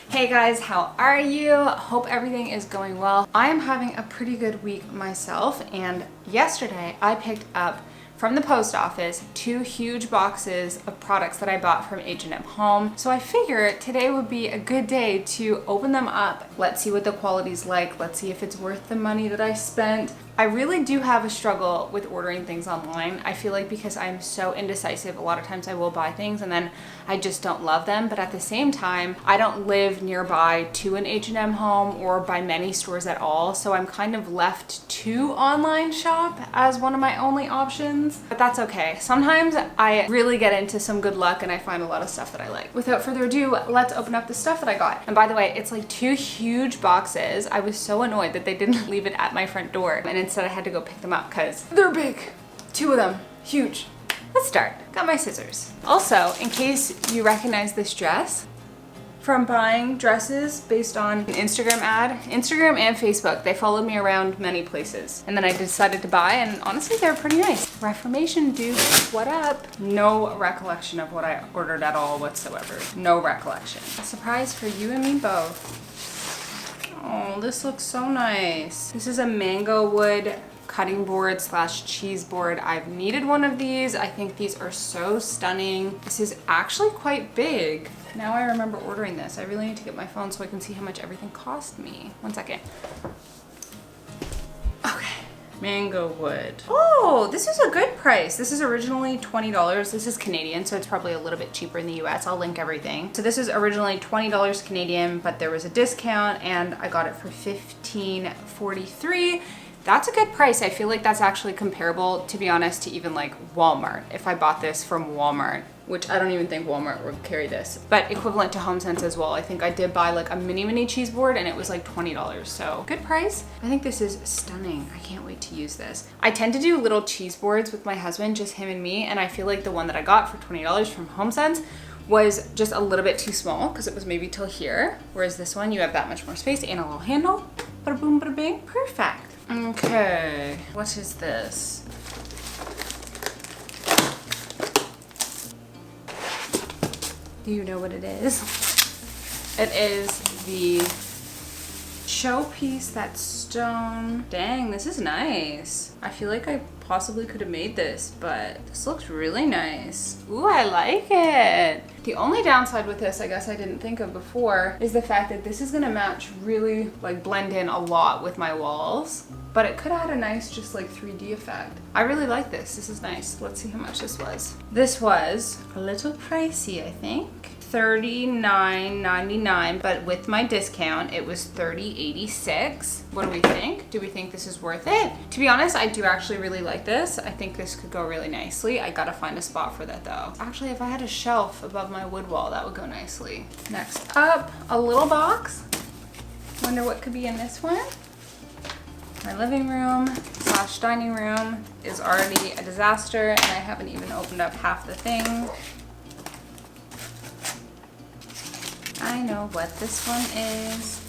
Hey guys, how are you? Hope everything is going well. I am having a pretty good week myself, and yesterday I picked up from the post office 2 huge boxes of products that I bought from H&M Home. So I figured today would be a good day to open them up. Let's see what the quality's like. Let's see if it's worth the money that I spent. I really do have a struggle with ordering things online. I feel like because I'm so indecisive, a lot of times I will buy things and then I just don't love them. But at the same time, I don't live nearby to an H&M Home or by many stores at all. So I'm kind of left to online shop as one of my only options. But that's okay. Sometimes I really get into some good luck and I find a lot of stuff that I like. Without further ado, let's open up the stuff that I got. And by the way, it's like 2 huge boxes. I was so annoyed that they didn't leave it at my front door. And instead I had to go pick them up because they're big. 2 of them, huge. Let's start. Got my scissors. Also, in case you recognize this dress from buying dresses based on an Instagram ad, Instagram and Facebook, they followed me around many places. And then I decided to buy, and honestly, they're pretty nice. Reformation dudes, what up? No recollection of what I ordered at all whatsoever. No recollection. A surprise for you and me both. Oh, this looks so nice. This is a mango wood cutting board slash cheese board. I've needed one of these. I think these are so stunning. This is actually quite big. Now I remember ordering this. I really need to get my phone so I can see how much everything cost me. 1 second. Okay. Mango wood. Oh, this is a good price. This is originally $20. This is Canadian, so it's probably a little bit cheaper in the US. I'll link everything. So this is originally $20 Canadian, but there was a discount and I got it for $15.43. That's a good price. I feel like that's actually comparable, to be honest, to even like Walmart. If I bought this from Walmart, which I don't even think Walmart would carry this, but equivalent to HomeSense as well. I think I did buy like a mini cheese board and it was like $20. So good price. I think this is stunning. I can't wait to use this. I tend to do little cheese boards with my husband, just him and me. And I feel like the one that I got for $20 from HomeSense was just a little bit too small because it was maybe till here. Whereas this one, you have that much more space and a little handle. Bada boom, bada bing. Perfect. Okay, what is this? Do you know what it is? It is the showpiece, that stone. Dang, this is nice. I feel like I possibly could have made this, but this looks really nice. Ooh, I like it. The only downside with this, I guess I didn't think of before, is the fact that this is gonna match really, like blend in a lot with my walls, but it could add a nice just like 3D effect. I really like this. This is nice. Let's see how much this was. This was a little pricey, I think. $39.99, but with my discount, it was $30.86. What do we think? Do we think this is worth it? To be honest, I do actually really like this. I think this could go really nicely. I gotta find a spot for that though. Actually, if I had a shelf above my wood wall, that would go nicely. Next up, a little box. Wonder what could be in this one. My living room slash dining room is already a disaster, and I haven't even opened up half the things. I know what this one is.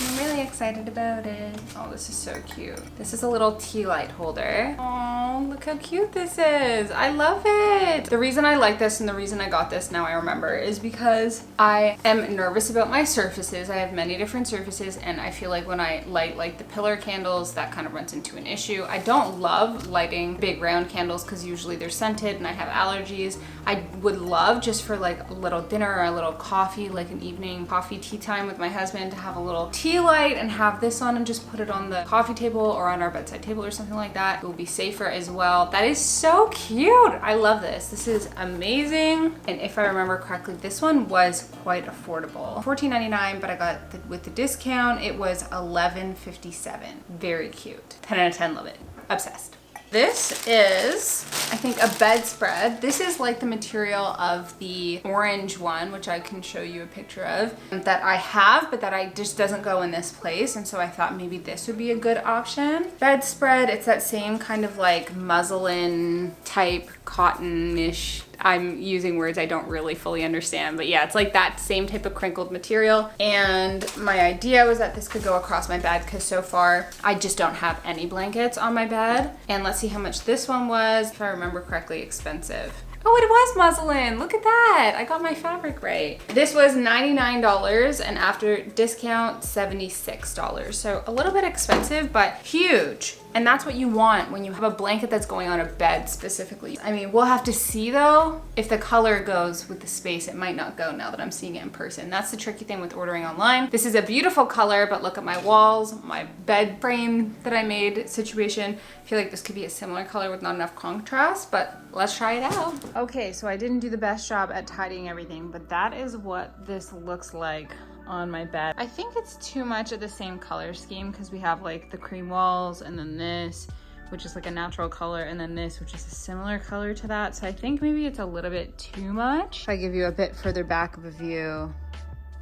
I'm really excited about it. Oh, this is so cute. This is a little tea light holder. Oh, look how cute this is. I love it. The reason I like this and the reason I got this, now I remember, is because I am nervous about my surfaces. I have many different surfaces, and I feel like when I light like the pillar candles, that kind of runs into an issue. I don't love lighting big round candles because usually they're scented and I have allergies. I would love just for like a little dinner or a little coffee, like an evening coffee tea time with my husband, to have a little tea light and have this on and just put it on the coffee table or on our bedside table or something like that. It will be safer as well. That is so cute. I love this. This is amazing. And if I remember correctly, this one was quite affordable. $14.99, but I got with the discount, it was $11.57. Very cute. 10 out of 10, love it. Obsessed. This is, I think, a bedspread. This is like the material of the orange one, which I can show you a picture of, that I have, but that I just doesn't go in this place. And so I thought maybe this would be a good option. Bedspread, it's that same kind of like muslin type, cotton-ish. I'm using words I don't really fully understand, but yeah, it's like that same type of crinkled material. And my idea was that this could go across my bed because so far I just don't have any blankets on my bed. And let's see how much this one was. If I remember correctly, expensive. Oh, it was muslin. Look at that. I got my fabric right. This was $99 and after discount, $76. So a little bit expensive, but huge. And that's what you want when you have a blanket that's going on a bed specifically. I mean, we'll have to see though, if the color goes with the space. It might not go now that I'm seeing it in person. That's the tricky thing with ordering online. This is a beautiful color, but look at my walls, my bed frame that I made situation. I feel like this could be a similar color with not enough contrast, but let's try it out. Okay, so I didn't do the best job at tidying everything, but that is what this looks like on my bed. I think it's too much of the same color scheme because we have like the cream walls and then this, which is like a natural color, and then this, which is a similar color to that. So I think maybe it's a little bit too much. If I give you a bit further back of a view,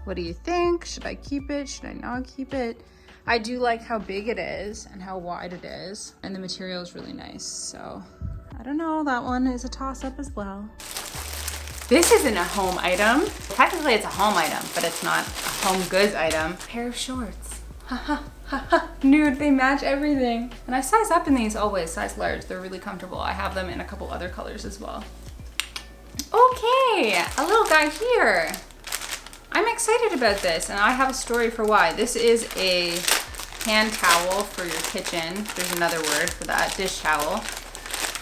what do you think? Should I keep it? Should I not keep it? I do like how big it is and how wide it is, and the material is really nice. So I don't know, that one is a toss up as well. This isn't a home item. Technically it's a home item, but it's not a home goods item. Pair of shorts. Haha, haha. Nude, they match everything. And I size up in these always, size large. They're really comfortable. I have them in a couple other colors as well. Okay, a little guy here. I'm excited about this, and I have a story for why. This is a hand towel for your kitchen. There's another word for that, dish towel.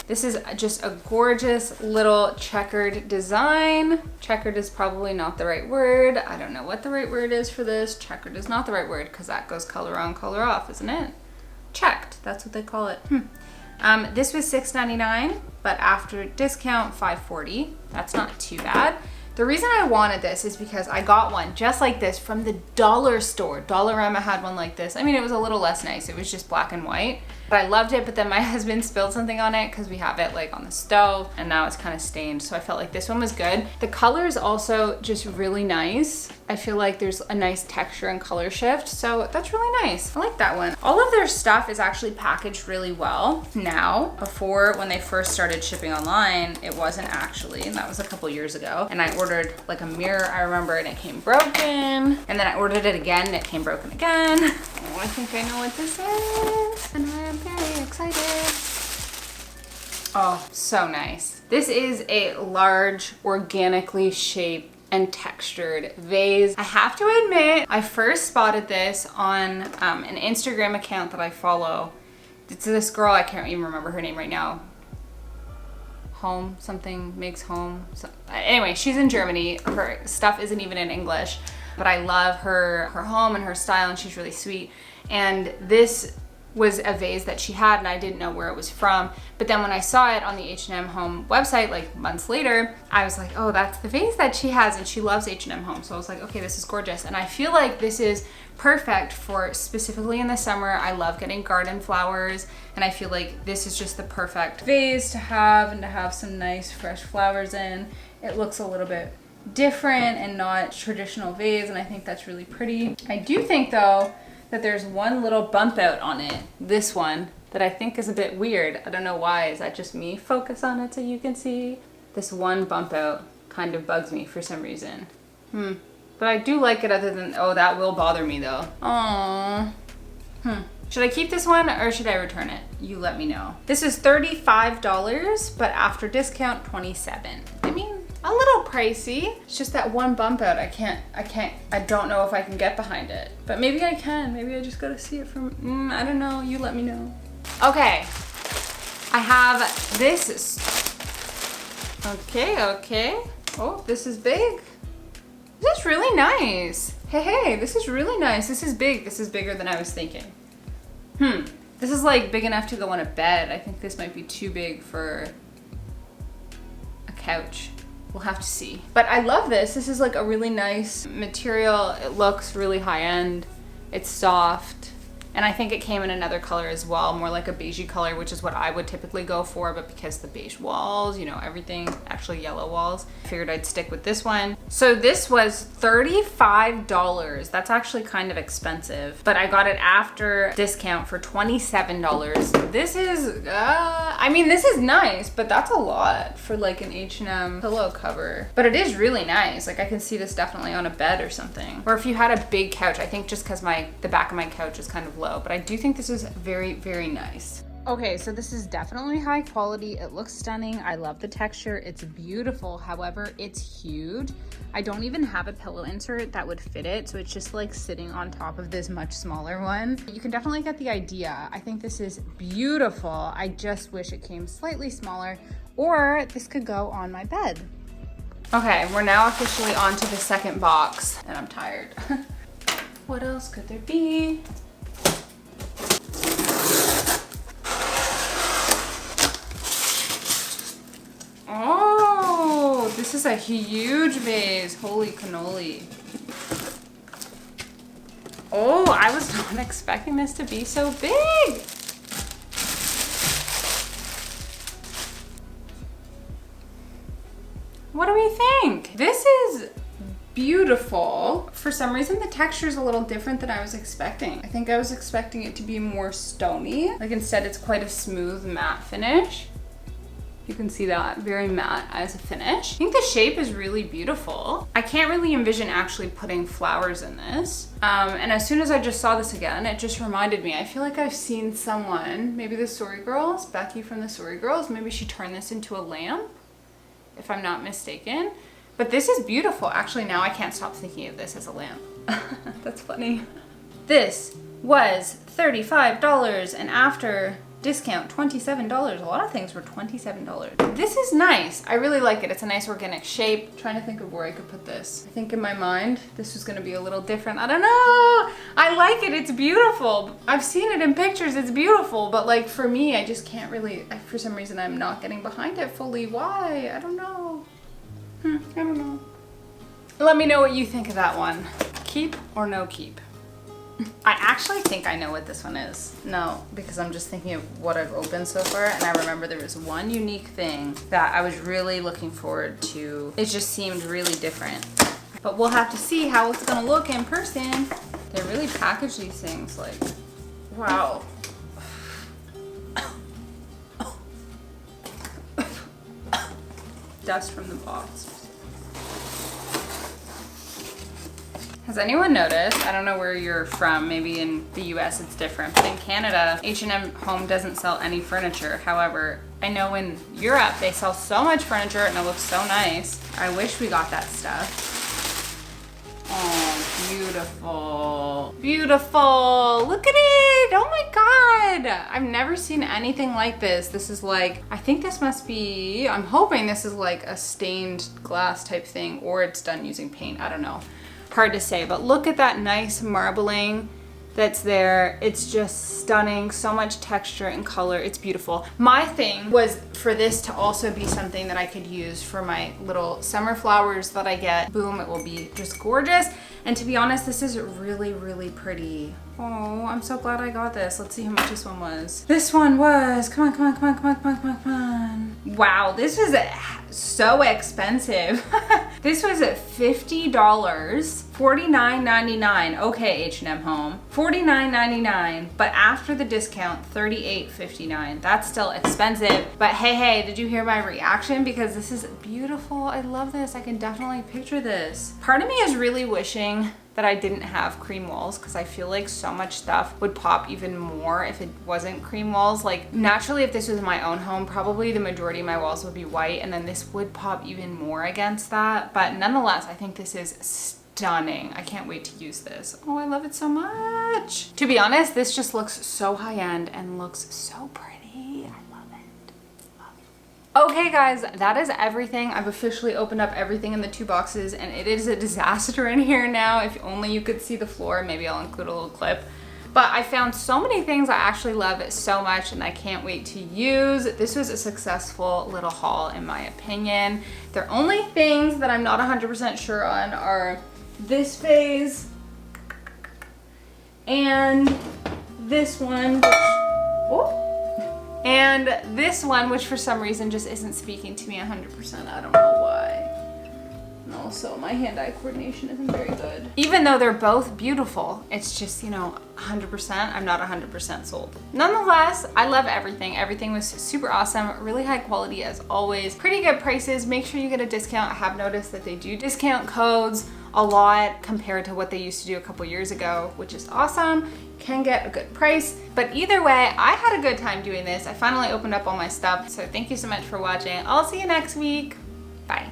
This is just a gorgeous little checkered design. Checkered is probably not the right word. I don't know what the right word is for this. Checkered is not the right word because that goes color on, color off, isn't it? Checked, that's what they call it. This was $6.99, but after discount, $5.40. That's not too bad. The reason I wanted this is because I got one just like this from the dollar store. Dollarama had one like this. I mean, it was a little less nice. It was just black and white. But I loved it, but then my husband spilled something on it because we have it like on the stove and now it's kind of stained. So I felt like this one was good. The color is also just really nice. I feel like there's a nice texture and color shift. So that's really nice. I like that one. All of their stuff is actually packaged really well now. Before, when they first started shipping online, it wasn't actually, and that was a couple years ago. And I ordered like a mirror, I remember, and it came broken. And then I ordered it again and it came broken again. Oh, I think I know what this is. And I am very excited. Oh, so nice. This is a large, organically shaped and textured vase. I have to admit, I first spotted this on an Instagram account that I follow. It's this girl, I can't even remember her name right now. Home, something makes home. So, anyway, she's in Germany. Her stuff isn't even in English, but I love her home and her style, and she's really sweet. And this was a vase that she had and I didn't know where it was from. But then when I saw it on the H&M Home website like months later, I was like, oh, that's the vase that she has, and she loves H&M Home. So I was like, okay, this is gorgeous. And I feel like this is perfect for specifically in the summer. I love getting garden flowers, and I feel like this is just the perfect vase to have and to have some nice fresh flowers in. It looks a little bit different and not traditional vase, and I think that's really pretty. I do think though that there's one little bump out on it, this one, that I think is a bit weird. I don't know why. Is that just me? Focus on it so you can see. This one bump out kind of bugs me for some reason. But I do like it, other than, oh, that will bother me though. Aww. Should I keep this one or should I return it? You let me know. This is $35, but after discount, $27. I mean, a little pricey. It's just that one bump out. I don't know if I can get behind it, but maybe I can. Maybe I just gotta see it from, I don't know. You let me know. Okay. I have this. Okay. Oh, this is big. This is really nice. Hey, this is really nice. This is big. This is bigger than I was thinking. This is like big enough to go on a bed. I think this might be too big for a couch. We'll have to see. But I love this. This is like a really nice material. It looks really high end. It's soft. And I think it came in another color as well, more like a beigey color, which is what I would typically go for, but because the beige walls, you know, everything, actually yellow walls, I figured I'd stick with this one. So this was $35. That's actually kind of expensive, but I got it after discount for $27. This is, I mean, this is nice, but that's a lot for like an H&M pillow cover. But it is really nice. Like I can see this definitely on a bed or something. Or if you had a big couch, I think just because the back of my couch is kind of low, but I do think this is very, very nice. Okay, so this is definitely high quality. It looks stunning. I love the texture. It's beautiful. However, it's huge. I don't even have a pillow insert that would fit it, so it's just like sitting on top of this much smaller one. You can definitely get the idea. I think this is beautiful. I just wish it came slightly smaller, or this could go on my bed. Okay, we're now officially on to the second box, and I'm tired. What else could there be? Oh, this is a huge vase. Holy cannoli. Oh, I was not expecting this to be so big. What do we think? This is beautiful. For some reason, the texture is a little different than I was expecting. I think I was expecting it to be more stony. Like instead, it's quite a smooth matte finish. You can see that, very matte as a finish. I think the shape is really beautiful. I can't really envision actually putting flowers in this. And as soon as I just saw this again, it just reminded me, I feel like I've seen someone, maybe the Story Girls, Becky from the Story Girls, maybe she turned this into a lamp, if I'm not mistaken. But this is beautiful. Actually, now I can't stop thinking of this as a lamp. That's funny. This was $35, and after discount, $27. A lot of things were $27. This is nice. I really like it. It's a nice organic shape. I'm trying to think of where I could put this. I think in my mind, this was gonna be a little different. I don't know. I like it. It's beautiful. I've seen it in pictures. It's beautiful. But like for me, I just can't really, for some reason, I'm not getting behind it fully. Why? I don't know. I don't know. Let me know what you think of that one. Keep or no keep? I actually think I know what this one is. No, because I'm just thinking of what I've opened so far, and I remember there was one unique thing that I was really looking forward to. It just seemed really different. But we'll have to see how it's gonna look in person. They really package these things like, wow. Dust from the box. Has anyone noticed, I don't know where you're from, maybe in the US it's different, but in Canada, H&M Home doesn't sell any furniture. However, I know in Europe they sell so much furniture and it looks so nice. I wish we got that stuff. Oh, beautiful. Beautiful. Look at it. Oh my God. I've never seen anything like this. This is like, I think this must be, I'm hoping this is like a stained glass type thing, or it's done using paint. I don't know. Hard to say, but look at that nice marbling that's there. It's just stunning. So much texture and color. It's beautiful. My thing was for this to also be something that I could use for my little summer flowers that I get. Boom, it will be just gorgeous. And to be honest, this is really, really pretty. Oh, I'm so glad I got this. Let's see how much this one was. This one was, come on, come on, come on, come on, come on, come on, come on. Wow, this was so expensive. This was at $50, $49.99. Okay, H&M Home, $49.99, but after the discount, $38.59. That's still expensive, but hey, did you hear my reaction? Because this is beautiful. I love this. I can definitely picture this. Part of me is really wishing that I didn't have cream walls, because I feel like so much stuff would pop even more if it wasn't cream walls. Like naturally, if this was my own home, probably the majority of my walls would be white, and then this would pop even more against that. But nonetheless, I think this is stunning. I can't wait to use this. Oh, I love it so much. To be honest, this just looks so high-end and looks so pretty. Okay guys, that is everything. I've officially opened up everything in the two boxes, and it is a disaster in here now. If only you could see the floor. Maybe I'll include a little clip. But I found so many things I actually love so much, and I can't wait to use. This was a successful little haul in my opinion. The only things that I'm not 100% sure on are this vase and this one, and this one, which for some reason just isn't speaking to me 100%. I don't know why. No, so my hand-eye coordination isn't very good. Even though they're both beautiful, it's just, you know, 100%, I'm not 100% sold. Nonetheless, I love everything. Everything was super awesome, really high quality as always, pretty good prices. Make sure you get a discount. I have noticed that they do discount codes a lot compared to what they used to do a couple years ago, which is awesome. Can get a good price. But either way, I had a good time doing this. I finally opened up all my stuff. So thank you so much for watching. I'll see you next week. Bye.